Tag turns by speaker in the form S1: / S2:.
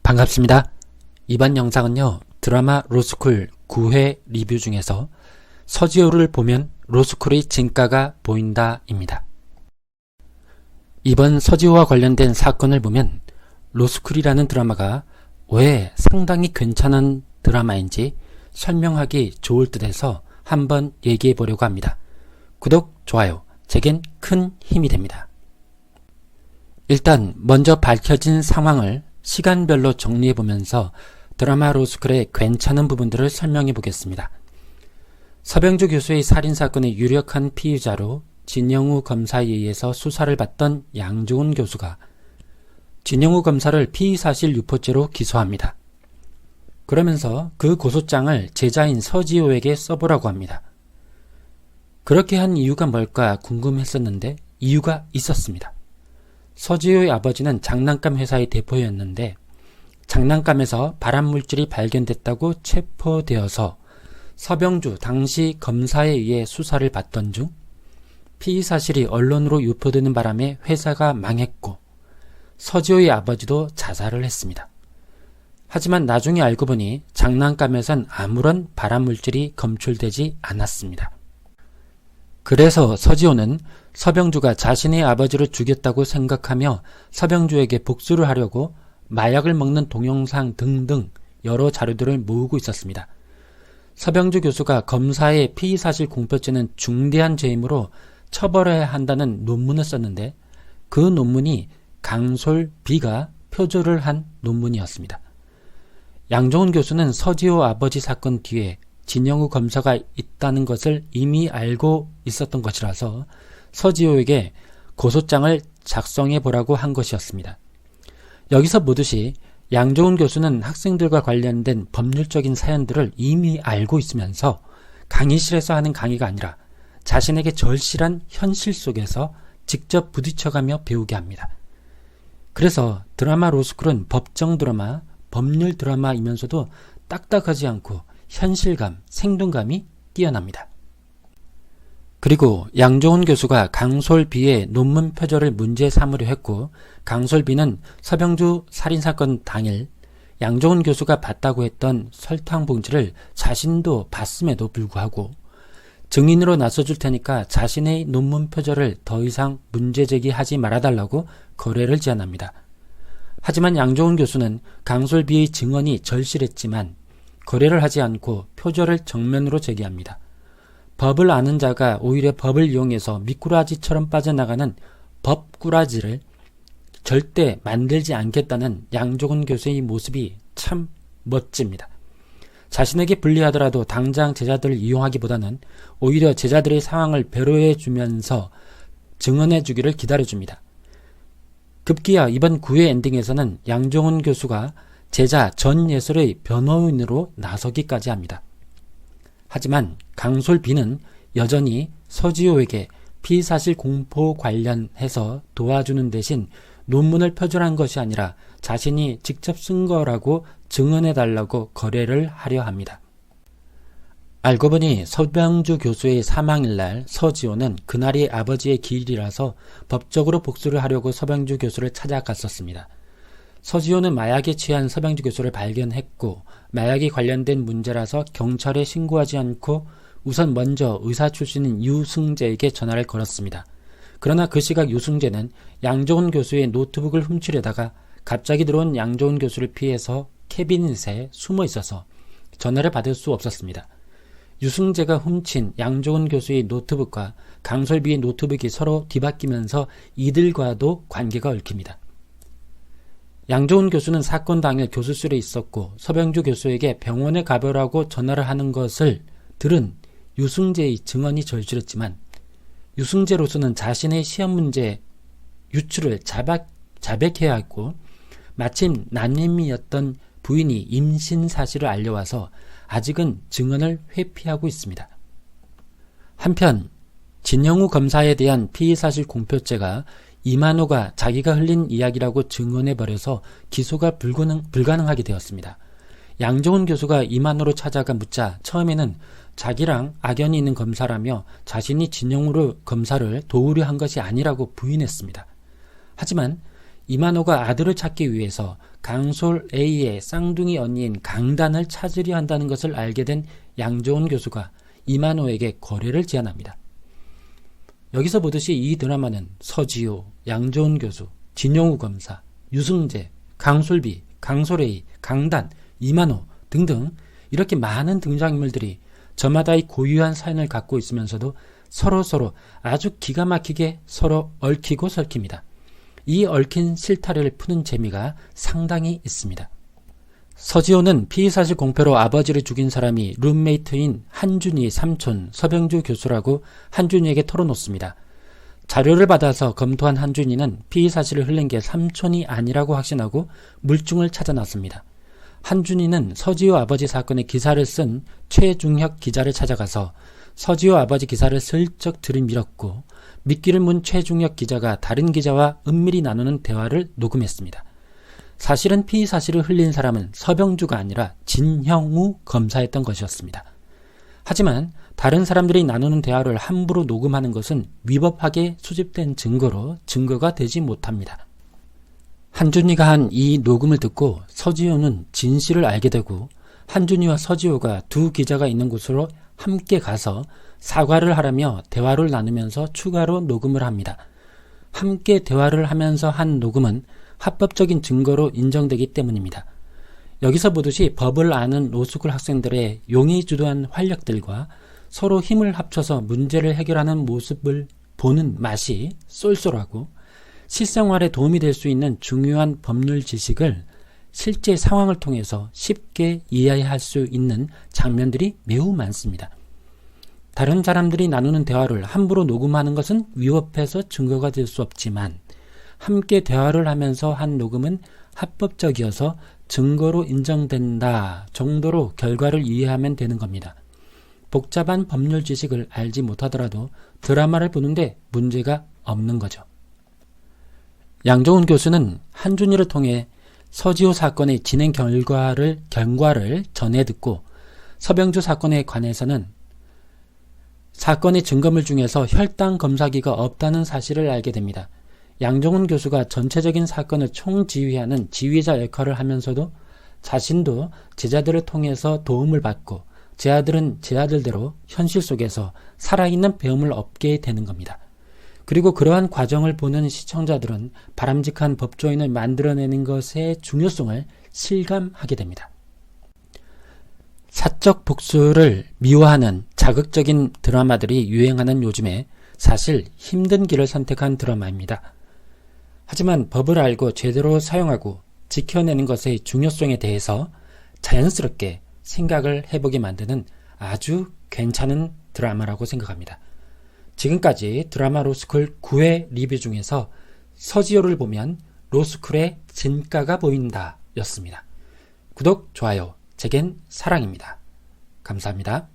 S1: 반갑습니다. 이번 영상은요, 드라마 로스쿨 9회 리뷰 중에서 서지호를 보면 로스쿨의 진가가 보인다 입니다. 이번 서지호와 관련된 사건을 보면 로스쿨이라는 드라마가 왜 상당히 괜찮은 드라마인지 설명하기 좋을 듯해서 한번 얘기해 보려고 합니다. 구독, 좋아요, 제겐 큰 힘이 됩니다. 일단 먼저 밝혀진 상황을 시간별로 정리해 보면서 드라마 로스쿨의 괜찮은 부분들을 설명해 보겠습니다. 서병주 교수의 살인사건의 유력한 피의자로 진영우 검사에 의해서 수사를 받던 양조은 교수가 진영우 검사를 피의사실 유포죄로 기소합니다. 그러면서 그 고소장을 제자인 서지호에게 써보라고 합니다. 그렇게 한 이유가 뭘까 궁금했었는데 이유가 있었습니다. 서지호의 아버지는 장난감 회사의 대표였는데 장난감에서 발암물질이 발견됐다고 체포되어서 서병주 당시 검사에 의해 수사를 받던 중 피의사실이 언론으로 유포되는 바람에 회사가 망했고 서지호의 아버지도 자살을 했습니다. 하지만 나중에 알고 보니 장난감에선 아무런 발암물질이 검출되지 않았습니다. 그래서 서지호는 서병주가 자신의 아버지를 죽였다고 생각하며 서병주에게 복수를 하려고 마약을 먹는 동영상 등등 여러 자료들을 모으고 있었습니다. 서병주 교수가 검사의 피의사실 공표죄는 중대한 죄이므로 처벌해야 한다는 논문을 썼는데 그 논문이 강솔비가 표절을 한 논문이었습니다. 양조은 교수는 서지호 아버지 사건 뒤에 진영우 검사가 있다는 것을 이미 알고 있었던 것이라서 서지호에게 고소장을 작성해 보라고 한 것이었습니다. 여기서 보듯이 양조은 교수는 학생들과 관련된 법률적인 사연들을 이미 알고 있으면서 강의실에서 하는 강의가 아니라 자신에게 절실한 현실 속에서 직접 부딪혀가며 배우게 합니다. 그래서 드라마 로스쿨은 법정 드라마, 법률 드라마이면서도 딱딱하지 않고 현실감, 생동감이 뛰어납니다. 그리고 양조은 교수가 강솔비의 논문 표절을 문제 삼으려 했고 강솔비는 서병주 살인사건 당일 양조은 교수가 봤다고 했던 설탕 봉지를 자신도 봤음에도 불구하고 증인으로 나서줄 테니까 자신의 논문 표절을 더 이상 문제 제기하지 말아달라고 거래를 제안합니다. 하지만 양조은 교수는 강솔비의 증언이 절실했지만 거래를 하지 않고 표절을 정면으로 제기합니다. 법을 아는 자가 오히려 법을 이용해서 미꾸라지처럼 빠져나가는 법꾸라지를 절대 만들지 않겠다는 양조은 교수의 모습이 참 멋집니다. 자신에게 불리하더라도 당장 제자들을 이용하기보다는 오히려 제자들의 상황을 배려해 주면서 증언해 주기를 기다려줍니다. 급기야 이번 9회 엔딩에서는 양조은 교수가 제자 전예슬의 변호인으로 나서기까지 합니다. 하지만 강솔비는 여전히 서지호에게 피의사실 공포 관련해서 도와주는 대신 논문을 표절한 것이 아니라 자신이 직접 쓴 거라고 증언해달라고 거래를 하려 합니다. 알고 보니 서병주 교수의 사망일날 서지호는 그날이 아버지의 기일이라서 법적으로 복수를 하려고 서병주 교수를 찾아갔었습니다. 서지호는 마약에 취한 서병주 교수를 발견했고 마약이 관련된 문제라서 경찰에 신고하지 않고 우선 먼저 의사 출신인 유승재에게 전화를 걸었습니다. 그러나 그 시각 유승재는 양조은 교수의 노트북을 훔치려다가 갑자기 들어온 양조은 교수를 피해서 캐비닛에 숨어 있어서 전화를 받을 수 없었습니다. 유승재가 훔친 양조은 교수의 노트북과 강솔비의 노트북이 서로 뒤바뀌면서 이들과도 관계가 얽힙니다. 양조은 교수는 사건 당일 교수실에 있었고 서병주 교수에게 병원에 가보라고 전화를 하는 것을 들은 유승재의 증언이 절실했지만 유승재로서는 자신의 시험 문제 유출을 자백해야 했고 마침 난임이었던 부인이 임신 사실을 알려와서 아직은 증언을 회피하고 있습니다. 한편 진영우 검사에 대한 피의사실 공표죄가 이만호가 자기가 흘린 이야기라고 증언해버려서 기소가 불가능하게 되었습니다. 양조은 교수가 이만호로 찾아가 묻자 처음에는 자기랑 악연이 있는 검사라며 자신이 진영우 검사를 도우려 한 것이 아니라고 부인했습니다. 하지만 이만호가 아들을 찾기 위해서 강솔 A의 쌍둥이 언니인 강단을 찾으려 한다는 것을 알게 된 양정훈 교수가 이만호에게 거래를 제안합니다. 여기서 보듯이 이 드라마는 서지호, 양정훈 교수, 진용우 검사, 유승재, 강솔비, 강솔 A, 강단, 이만호 등등 이렇게 많은 등장인물들이 저마다의 고유한 사연을 갖고 있으면서도 서로 아주 기가 막히게 서로 얽히고 설킵니다. 이 얽힌 실타래를 푸는 재미가 상당히 있습니다. 서지호는 피의사실 공표로 아버지를 죽인 사람이 룸메이트인 한준이의 삼촌 서병주 교수라고 한준이에게 털어놓습니다. 자료를 받아서 검토한 한준이는 피의사실을 흘린 게 삼촌이 아니라고 확신하고 물증을 찾아 나섭니다. 한준이는 서지호 아버지 사건의 기사를 쓴 최중혁 기자를 찾아가서 서지호 아버지 기사를 슬쩍 들이밀었고 미끼를 문 최중혁 기자가 다른 기자와 은밀히 나누는 대화를 녹음했습니다. 사실은 피의사실을 흘린 사람은 서병주가 아니라 진형우 검사였던 것이었습니다. 하지만 다른 사람들이 나누는 대화를 함부로 녹음하는 것은 위법하게 수집된 증거로 증거가 되지 못합니다. 한준이가 한 이 녹음을 듣고 서지호는 진실을 알게 되고 한준이와 서지호가 두 기자가 있는 곳으로 함께 가서 사과를 하라며 대화를 나누면서 추가로 녹음을 합니다. 함께 대화를 하면서 한 녹음은 합법적인 증거로 인정되기 때문입니다. 여기서 보듯이 법을 아는 로스쿨 학생들의 용이 주도한 활력들과 서로 힘을 합쳐서 문제를 해결하는 모습을 보는 맛이 쏠쏠하고 실생활에 도움이 될 수 있는 중요한 법률 지식을 실제 상황을 통해서 쉽게 이해할 수 있는 장면들이 매우 많습니다. 다른 사람들이 나누는 대화를 함부로 녹음하는 것은 위법해서 증거가 될 수 없지만 함께 대화를 하면서 한 녹음은 합법적이어서 증거로 인정된다 정도로 결과를 이해하면 되는 겁니다. 복잡한 법률 지식을 알지 못하더라도 드라마를 보는데 문제가 없는 거죠. 양정훈 교수는 한준이를 통해 서지호 사건의 진행 경과를 전해 듣고 서병주 사건에 관해서는 사건의 증거물 중에서 혈당 검사기가 없다는 사실을 알게 됩니다. 양정훈 교수가 전체적인 사건을 총지휘하는 지휘자 역할을 하면서도 자신도 제자들을 통해서 도움을 받고 제자들은 제자들대로 현실 속에서 살아있는 배움을 얻게 되는 겁니다. 그리고 그러한 과정을 보는 시청자들은 바람직한 법조인을 만들어내는 것의 중요성을 실감하게 됩니다. 사적 복수를 미워하는 자극적인 드라마들이 유행하는 요즘에 사실 힘든 길을 선택한 드라마입니다. 하지만 법을 알고 제대로 사용하고 지켜내는 것의 중요성에 대해서 자연스럽게 생각을 해보게 만드는 아주 괜찮은 드라마라고 생각합니다. 지금까지 드라마 로스쿨 9회 리뷰 중에서 서지호를 보면 로스쿨의 진가가 보인다 였습니다. 구독, 좋아요, 제겐 사랑입니다. 감사합니다.